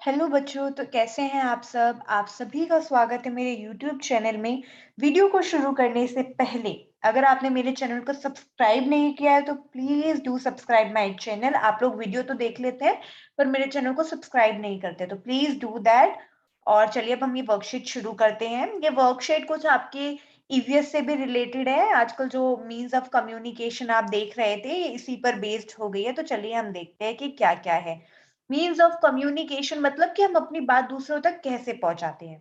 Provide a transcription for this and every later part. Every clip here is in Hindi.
हेलो बच्चों, तो कैसे हैं आप सब? आप सभी का स्वागत है मेरे YouTube चैनल में। वीडियो को शुरू करने से पहले अगर आपने मेरे चैनल को सब्सक्राइब नहीं किया है तो please do subscribe my channel. आप लोग वीडियो तो देख लेते हैं पर मेरे चैनल को सब्सक्राइब नहीं करते, तो प्लीज डू दैट। और चलिए अब हम ये वर्कशीट शुरू करते हैं। ये वर्कशीट कुछ आपके ईवीएस से भी रिलेटेड है। आजकल जो मीन्स ऑफ कम्युनिकेशन आप देख रहे थे इसी पर बेस्ड हो गई है, तो चलिए हम देखते हैं कि क्या क्या है। मीन्स ऑफ कम्युनिकेशन मतलब कि हम अपनी बात दूसरों तक कैसे पहुंचाते हैं।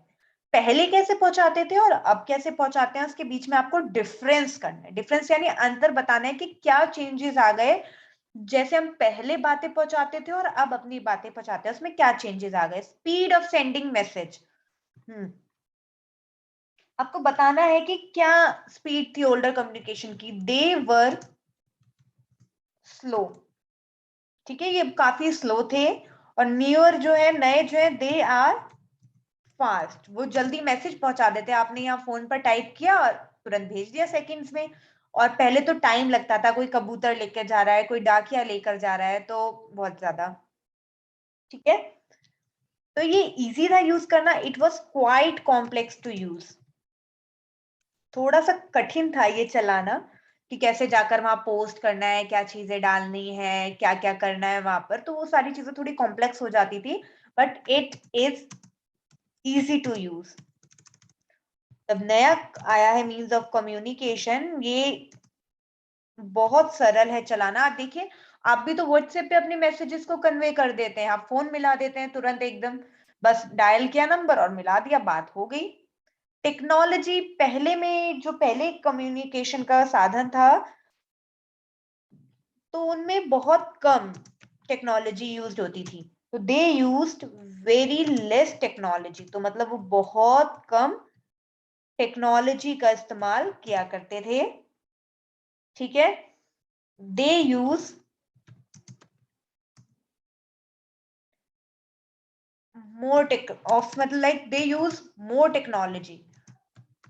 पहले कैसे पहुंचाते थे और अब कैसे पहुंचाते हैं, उसके बीच में आपको डिफरेंस करना है। डिफरेंस यानी अंतर बताना है कि क्या चेंजेस आ गए। जैसे हम पहले बातें पहुंचाते थे और अब अपनी बातें पहुंचाते हैं, उसमें क्या चेंजेस आ गए। स्पीड ऑफ सेंडिंग मैसेज, आपको बताना है कि क्या स्पीड थी ओल्डर कम्युनिकेशन की। दे वर स्लो, ठीक है, ये काफी स्लो थे। और न्यूअर जो है, नए जो है, दे आर फास्ट, वो जल्दी मैसेज पहुंचा देते हैं। आपने यहाँ फोन पर टाइप किया और तुरंत भेज दिया सेकंड्स में। और पहले तो टाइम लगता था, कोई कबूतर लेकर जा रहा है, कोई डाकिया लेकर जा रहा है, तो बहुत ज्यादा। ठीक है, तो ये इजी था यूज करना। It was quite complex to use, थोड़ा सा कठिन था ये चलाना कि कैसे जाकर वहां पोस्ट करना है, क्या चीजें डालनी है, क्या क्या करना है वहां पर। तो वो सारी चीजें थोड़ी कॉम्प्लेक्स हो जाती थी, but it is easy to use. तब नया आया है मीन्स ऑफ कम्युनिकेशन, ये बहुत सरल है चलाना। आप देखिए, आप भी तो व्हाट्सएप पे अपने मैसेजेस को कन्वे कर देते हैं, आप फोन मिला देते हैं तुरंत एकदम, बस डायल किया नंबर और मिला दिया, बात हो गई। टेक्नोलॉजी पहले में, जो पहले कम्युनिकेशन का साधन था, तो उनमें बहुत कम टेक्नोलॉजी यूज्ड होती थी। तो they used very less technology, तो मतलब वो बहुत कम टेक्नोलॉजी का इस्तेमाल किया करते थे। ठीक है, दे यूज मोर टेक ऑफ, मतलब like they use more technology.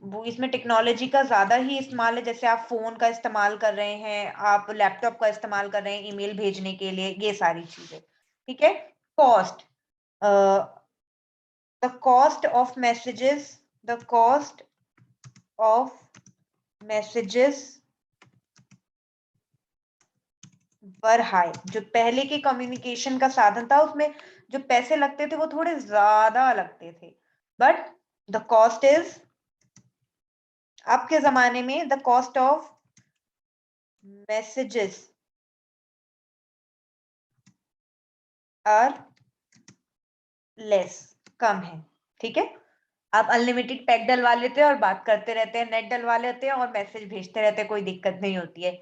वो इसमें टेक्नोलॉजी का ज्यादा ही इस्तेमाल है। जैसे आप फोन का इस्तेमाल कर रहे हैं, आप लैपटॉप का इस्तेमाल कर रहे हैं ईमेल भेजने के लिए, ये सारी चीजें। ठीक है, cost, the cost of messages, the cost of messages were high. जो पहले के कम्युनिकेशन का साधन था उसमें जो पैसे लगते थे वो थोड़े ज्यादा लगते थे, बट द कॉस्ट इज, आपके जमाने में the cost of messages are less, कम है। ठीक है, आप अनलिमिटेड पैक डलवा लेते हैं और बात करते रहते हैं, नेट डलवा लेते हैं और मैसेज भेजते रहते हैं, कोई दिक्कत नहीं होती है।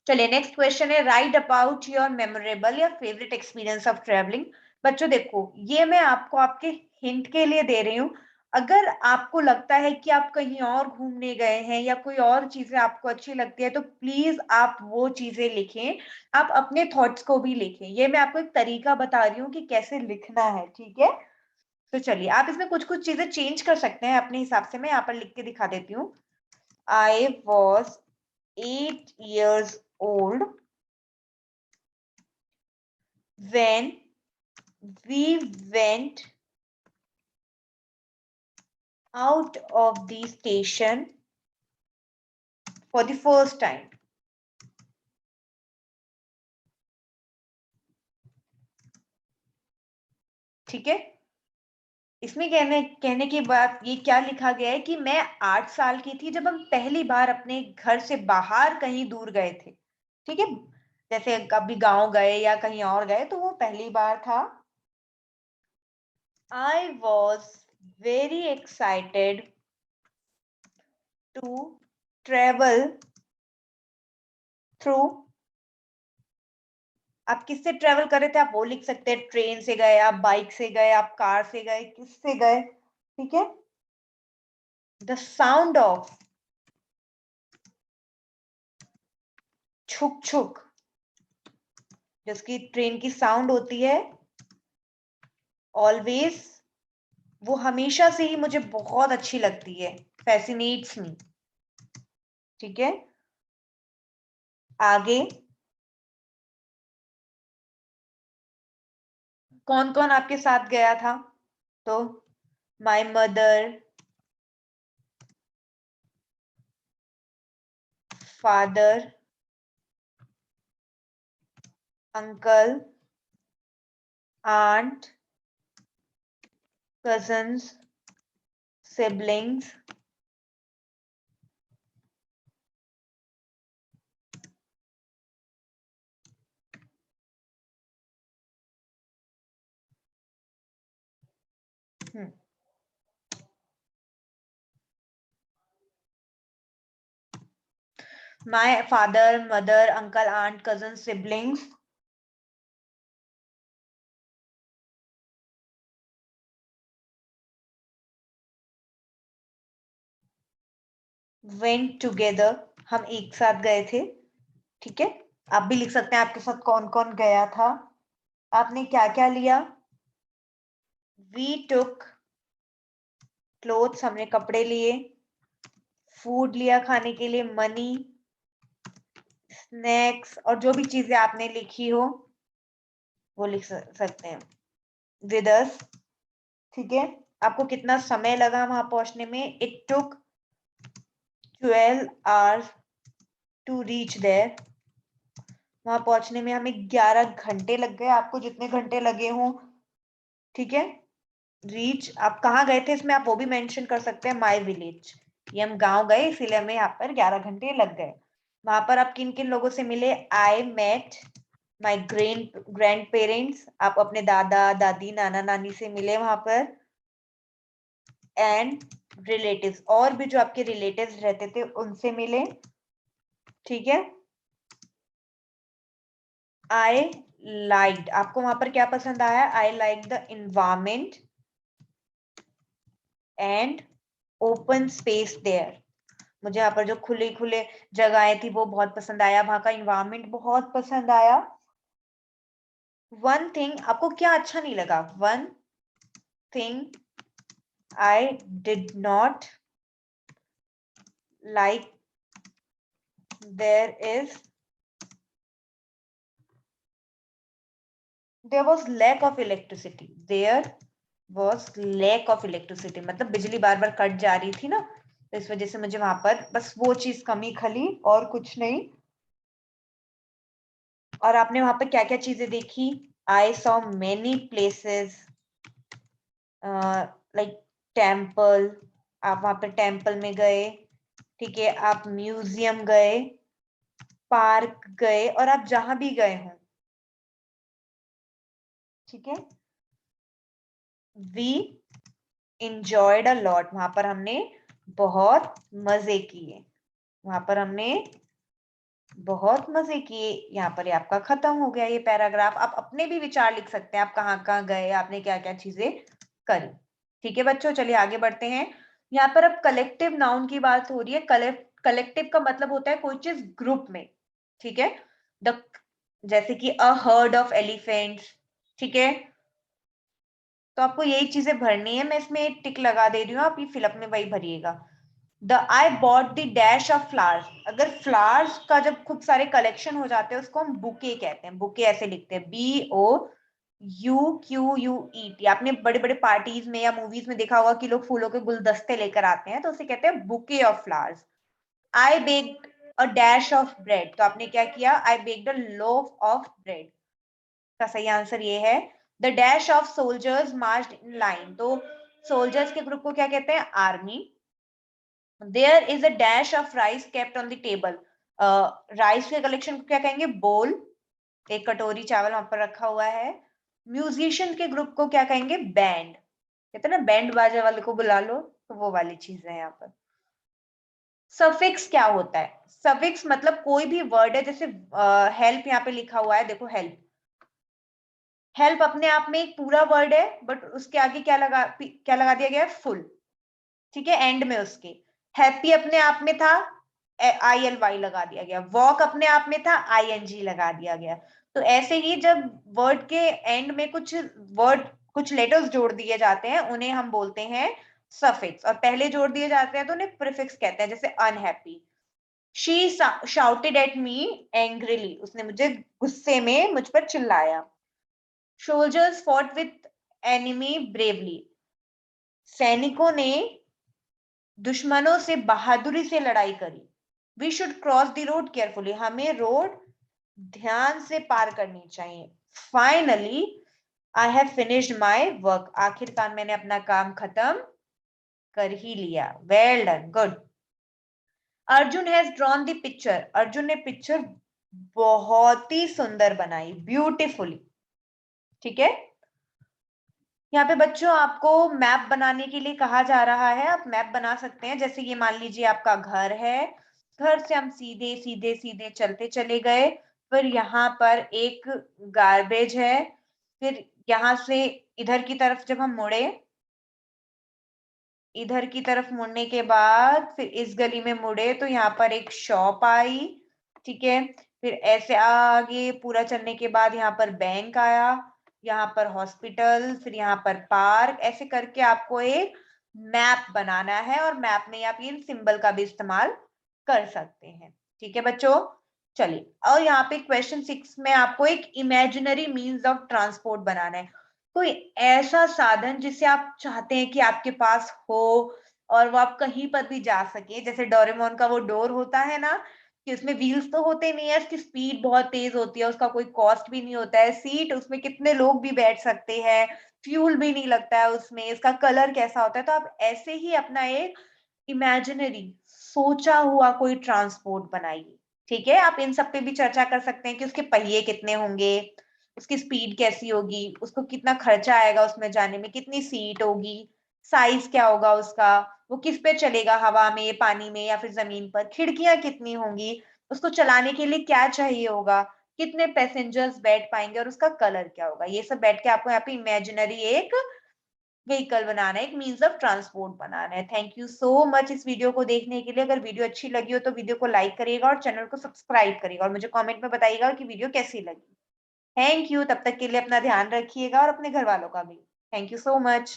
चलिए नेक्स्ट क्वेश्चन है, राइट अबाउट योर मेमोरेबल या फेवरेट एक्सपीरियंस ऑफ ट्रेवलिंग। बच्चों देखो, ये मैं आपको आपके हिंट के लिए दे रही हूँ। अगर आपको लगता है कि आप कहीं और घूमने गए हैं या कोई और चीजें आपको अच्छी लगती है तो प्लीज आप वो चीजें लिखें। आप अपने थॉट्स को भी लिखें। ये मैं आपको एक तरीका बता रही हूँ कि कैसे लिखना है। ठीक है, तो चलिए आप इसमें कुछ कुछ चीजें चेंज कर सकते हैं अपने हिसाब से। मैं यहाँ पर लिख के दिखा देती हूँ। I was 8 years old when we went out of the station for the first time. ठीक है, इसमें कहने कहने की बात ये क्या लिखा गया है कि मैं 8 साल की थी जब हम पहली बार अपने घर से बाहर कहीं दूर गए थे। ठीक है, जैसे कभी गांव गए या कहीं और गए, तो वो पहली बार था। I was very excited to travel through। आप किससे ट्रेवल कर रहे थे आप वो लिख सकते हैं। ट्रेन से गए, आप बाइक से गए, आप कार से गए, किससे गए। ठीक है, द साउंड ऑफ छुक छुक, जिसकी ट्रेन की साउंड होती है ऑलवेज, वो हमेशा से ही मुझे बहुत अच्छी लगती है, फैसिनेट्स मी। ठीक है, आगे, कौन कौन आपके साथ गया था? तो my mother, father, uncle, aunt, cousins, siblings, my father, mother, uncle, aunt, cousins, siblings went together, हम एक साथ गए थे। ठीक है, आप भी लिख सकते हैं आपके साथ कौन कौन गया था, आपने क्या क्या लिया। We took clothes, हमने कपड़े लिए। फूड लिया खाने के लिए, मनी, स्नैक्स, और जो भी चीजें आपने लिखी हो वो लिख सकते हैं विद अस। ठीक है, आपको कितना समय लगा वहां पहुंचने में? It took 12 hours to reach there. वहां पहुंचने में हमें 11 घंटे लग गए, आपको जितने घंटे लगे हों। ठीक है, रीच आप कहाँ गए थे इसमें आप वो भी मेंशन कर सकते हैं, माय विलेज, ये हम गांव गए इसीलिए हमें यहाँ पर 11 घंटे लग गए। वहां पर आप किन किन लोगों से मिले? I met my grandparents, आप अपने दादा दादी नाना नानी से मिले वहां पर। एंड रिलेटिव्स, और भी जो आपके रिलेटिव्स रहते थे उनसे मिले। ठीक है, आई लाइक्ड, आपको वहां पर क्या पसंद आया? I like the environment and open space there, मुझे यहाँ पर जो खुले खुले जगहें थी वो बहुत पसंद आया, वहां का इन्वायरमेंट बहुत पसंद आया। वन थिंग, आपको क्या अच्छा नहीं लगा? One thing I did not like there is there was lack of electricity, there was lack of electricity, मतलब बिजली बार बार कट जा रही थी ना, तो इस वजह से मुझे वहां पर बस वो चीज कमी खली और कुछ नहीं। और आपने वहां पर क्या क्या चीजें देखी? I saw many places, like temple, आप वहां पर टेम्पल में गए। ठीक है, आप म्यूजियम गए, पार्क गए, और आप जहां भी गए हों। ठीक है, वी इंजॉयड अ लॉट, वहां पर हमने बहुत मजे किए, वहां पर हमने बहुत मजे किए। यहाँ पर आपका खत्म हो गया ये पैराग्राफ, आप अपने भी विचार लिख सकते हैं, आप कहाँ कहाँ गए, आपने क्या क्या चीजें करी। ठीक है बच्चों, चलिए आगे बढ़ते हैं। यहाँ पर अब कलेक्टिव नाउन की बात हो रही है। कलेक्टिव का मतलब होता है कोई चीज ग्रुप में। ठीक है, द, जैसे कि अ हर्ड ऑफ एलिफेंट्स। ठीक है, तो आपको यही चीजें भरनी है, मैं इसमें एक टिक लगा दे रही हूँ, आप ये फिलअप में वही भरिएगा। The I bought the dash of flowers, अगर फ्लावर्स का जब खूब सारे कलेक्शन हो जाते हैं उसको हम बुके कहते हैं, बुके ऐसे लिखते हैं, BOUQUE। आपने बड़े बड़े पार्टीज में या मूवीज में देखा होगा कि लोग फूलों के गुलदस्ते लेकर आते हैं, तो उसे कहते हैं bouquet of flowers. I baked a dash of bread, तो आपने क्या किया? I baked a loaf of bread, का सही आंसर ये है। The dash of soldiers marched in line, तो सोल्जर्स के ग्रुप को क्या कहते हैं? Army. There is a dash of rice kept on the table, rice के कलेक्शन को क्या कहेंगे? बोल, एक कटोरी चावल वहां पर रखा हुआ है। म्यूजिशियन के ग्रुप को क्या कहेंगे? बैंड, कहते हैं ना बैंड बाजा वाले को बुला लो, तो वो वाली चीज है यहाँ पर। सफिक्स क्या होता है? सफिक्स मतलब कोई भी वर्ड है, जैसे हेल्प यहाँ पे लिखा हुआ है, देखो हेल्प, हेल्प अपने आप में एक पूरा वर्ड है, बट उसके आगे क्या लगा दिया गया है? फुल। ठीक है, एंड में उसके। हैप्पी अपने आप में था, ILY लगा दिया गया। वॉक अपने आप में था, ING लगा दिया गया। तो ऐसे ही जब वर्ड के एंड में कुछ लेटर्स जोड़ दिए जाते हैं उन्हें हम बोलते हैं सफिक्स, और पहले जोड़ दिए जाते हैं तो उन्हें प्रीफिक्स कहते हैं, जैसे unhappy. She shouted at me angrily, उसने मुझे गुस्से में मुझ पर चिल्लाया। Soldiers fought with enemy bravely, सैनिकों ने दुश्मनों से बहादुरी से लड़ाई करी। We should cross the road carefully, हमें रोड ध्यान से पार करनी चाहिए। Finally I have finished my work, आखिरकार मैंने अपना काम खत्म कर ही लिया। Well done, good. Arjun has drawn the picture, Arjun ने पिक्चर बहुत ही सुंदर बनाई, ब्यूटिफुली। ठीक है, यहाँ पे बच्चों आपको मैप बनाने के लिए कहा जा रहा है, आप मैप बना सकते हैं। जैसे ये मान लीजिए आपका घर है, घर से हम सीधे सीधे सीधे चलते चले गए, फिर यहाँ पर एक गार्बेज है, फिर यहाँ से इधर की तरफ जब हम मुड़े, इधर की तरफ मुड़ने के बाद फिर इस गली में मुड़े तो यहाँ पर एक शॉप आई। ठीक है, फिर ऐसे आगे पूरा चलने के बाद यहाँ पर बैंक आया, यहाँ पर हॉस्पिटल, फिर यहाँ पर पार्क, ऐसे करके आपको एक मैप बनाना है। और मैप में आप इन सिंबल का भी इस्तेमाल कर सकते हैं। ठीक है बच्चों, चलिए। और यहाँ पे क्वेश्चन 6 में आपको एक इमेजिनरी मीन्स ऑफ ट्रांसपोर्ट बनाना है। कोई ऐसा साधन जिसे आप चाहते हैं कि आपके पास हो और वो आप कहीं पर भी जा सके। जैसे डोरेमोन का वो डोर होता है ना, कि उसमें व्हील्स तो होते नहीं है, उसकी स्पीड बहुत तेज होती है, उसका कोई कॉस्ट भी नहीं होता है, सीट उसमें कितने लोग भी बैठ सकते हैं, फ्यूल भी नहीं लगता है उसमें, इसका कलर कैसा होता है। तो आप ऐसे ही अपना एक इमेजिनरी सोचा हुआ कोई ट्रांसपोर्ट बनाइए। ठीक है, आप इन सब पे भी चर्चा कर सकते हैं कि उसके पहिए कितने होंगे, उसकी स्पीड कैसी होगी, उसको कितना खर्चा आएगा उसमें जाने में, कितनी सीट होगी, साइज क्या होगा उसका, वो किस पे चलेगा, हवा में, पानी में या फिर जमीन पर, खिड़कियां कितनी होंगी, उसको चलाने के लिए क्या चाहिए होगा, कितने पैसेंजर्स बैठ पाएंगे और उसका कलर क्या होगा। ये सब बैठ के आपको यहाँ पे इमेजिनरी एक व्हीकल बनाना है, एक मीन्स ऑफ ट्रांसपोर्ट बनाना है। थैंक यू सो मच इस वीडियो को देखने के लिए। अगर वीडियो अच्छी लगी हो तो वीडियो को लाइक करिएगा और चैनल को सब्सक्राइब करिएगा और मुझे कमेंट में बताइएगा कि वीडियो कैसी लगी। थैंक यू, तब तक के लिए अपना ध्यान रखिएगा और अपने घर वालों का भी। Thank you so much.